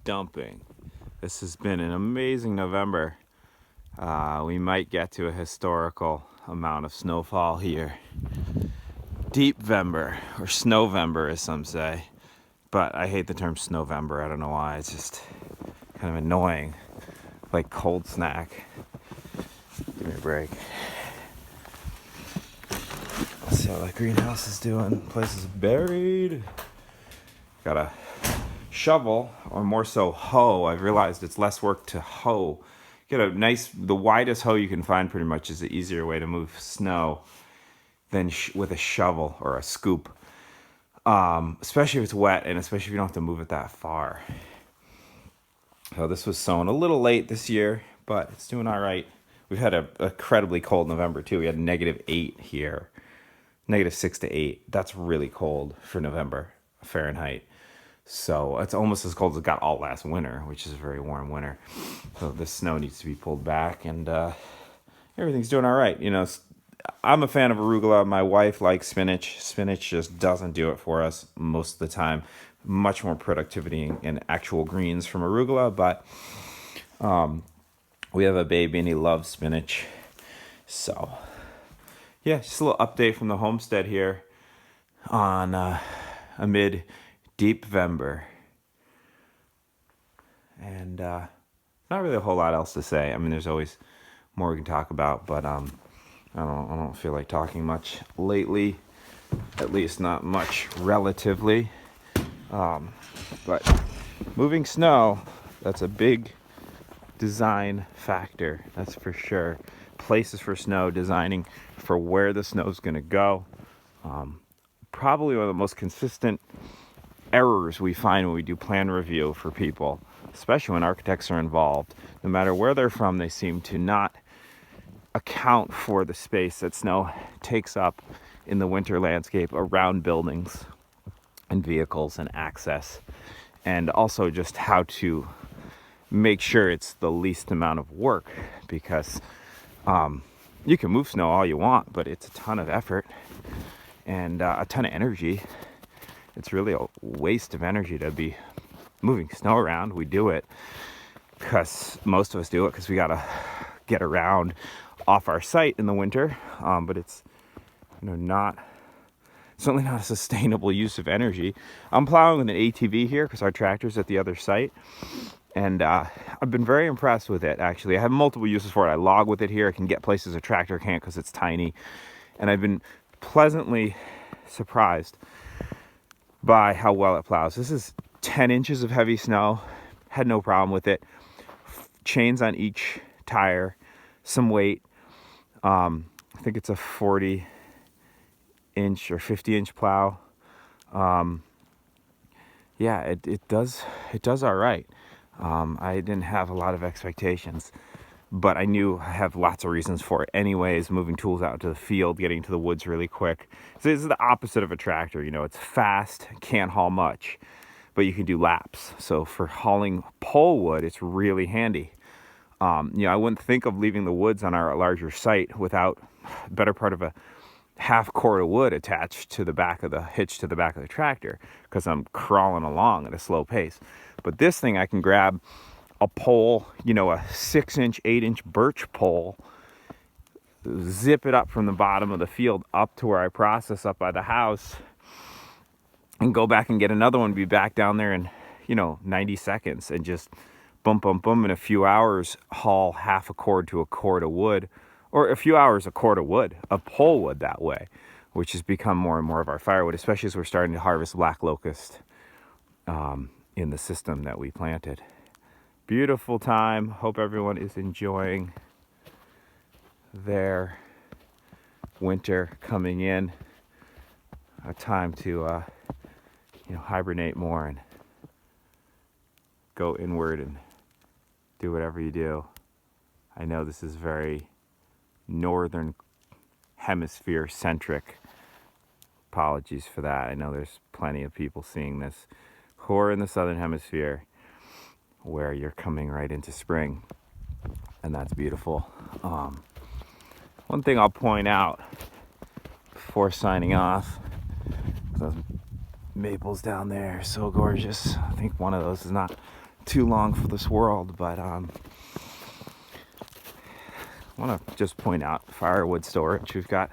dumping. This has been an amazing November. We might get to a historical amount of snowfall here. Deepvember, or Snowvember as some say. But I hate the term Snowvember. I don't know why. It's just kind of annoying. Like cold snack. Give me a break. Let's see how that greenhouse is doing. Place is buried. Got a shovel, or more so hoe. I've realized it's less work to hoe. Get the widest hoe you can find pretty much is the easier way to move snow than with a shovel or a scoop. Especially if it's wet, and especially if you don't have to move it that far. So this was sown a little late this year, but it's doing all right. We've had an incredibly cold November too. We had -8 here, -6 to 8. That's really cold for November Fahrenheit. So it's almost as cold as it got all last winter, which is a very warm winter. So the snow needs to be pulled back, and everything's doing all right. You know, I'm a fan of arugula. My wife likes spinach. Spinach just doesn't do it for us most of the time. Much more productivity in actual greens from arugula, but we have a baby and he loves spinach. So yeah, just a little update from the homestead here on amid Deepvember. And not really a whole lot else to say. I mean, there's always more we can talk about, but I don't feel like talking much lately. At least not much relatively. But moving snow, that's a big design factor, that's for sure. Places for snow, designing for where the snow's going to go. Probably one of the most consistent errors we find when we do plan review for people, especially when architects are involved. No matter where they're from, they seem to not account for the space that snow takes up in the winter landscape around buildings and vehicles and access, and also just how to make sure it's the least amount of work, because you can move snow all you want, but it's a ton of effort and a ton of energy. It's really a waste of energy to be moving snow around. We do it because most of us do it because we gotta get around off our site in the winter, but it's certainly not a sustainable use of energy. I'm plowing with an ATV here because our tractor's at the other site, and I've been very impressed with it. Actually, I have multiple uses for it. I log with it here. I can get places a tractor can't because it's tiny, and I've been pleasantly surprised by how well it plows. This is 10 inches of heavy snow. Had no problem with it. Chains on each tire, some weight. I think it's a 40-inch or 50-inch plow. Yeah, it does all right. I didn't have a lot of expectations, but I knew I have lots of reasons for it anyways. Moving tools out to the field, getting to the woods really quick. So this is the opposite of a tractor. You know, it's fast, can't haul much, but you can do laps. So for hauling pole wood, it's really handy. I wouldn't think of leaving the woods on our larger site without the better part of a half cord of wood attached to the back of the hitch to the back of the tractor, because I'm crawling along at a slow pace. But this thing, I can grab a pole, a 6-inch, 8-inch birch pole, zip it up from the bottom of the field up to where I process up by the house, and go back and get another one, be back down there in 90 seconds, and just boom, boom, boom, in a few hours haul half a cord to a cord of wood, or a few hours a cord of wood, of pole wood that way, which has become more and more of our firewood, especially as we're starting to harvest black locust in the system that we planted. Beautiful time. Hope everyone is enjoying their winter coming in. A time to hibernate more and go inward and do whatever you do. I know this is very northern hemisphere centric. Apologies for that. I know there's plenty of people seeing this who are in the southern hemisphere, where you're coming right into spring, and that's beautiful. One thing I'll point out before signing off, those maples down there are so gorgeous. I think one of those is not too long for this world, but I want to just point out firewood storage. We've got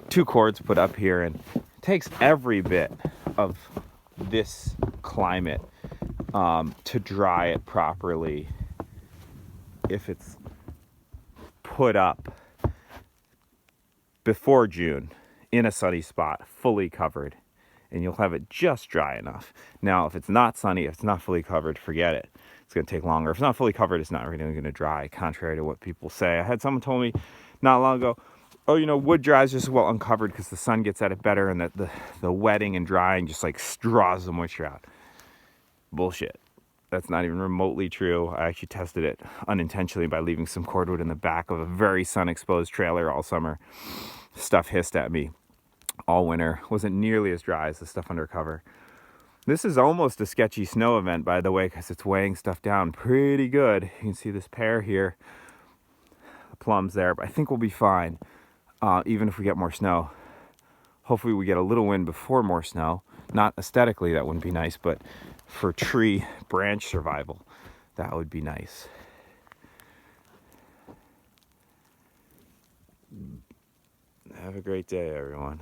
2 cords put up here, and it takes every bit of this climate to dry it properly if it's put up before June in a sunny spot, fully covered, and you'll have it just dry enough. Now, if it's not sunny, if it's not fully covered, forget it. It's going to take longer. If it's not fully covered, it's not really going to dry, contrary to what people say. I had someone told me not long ago, oh, you know, wood dries just as well uncovered because the sun gets at it better, and the wetting and drying just like draws the moisture out. Bullshit. That's not even remotely true. I actually tested it unintentionally by leaving some cordwood in the back of a very sun-exposed trailer all summer. Stuff hissed at me all winter. Wasn't nearly as dry as the stuff under cover. This is almost a sketchy snow event, by the way, because it's weighing stuff down pretty good. You can see this pear here, the plums there, but I think we'll be fine, even if we get more snow. Hopefully we get a little wind before more snow. Not aesthetically, that wouldn't be nice, but for tree branch survival, that would be nice. Have a great day, everyone.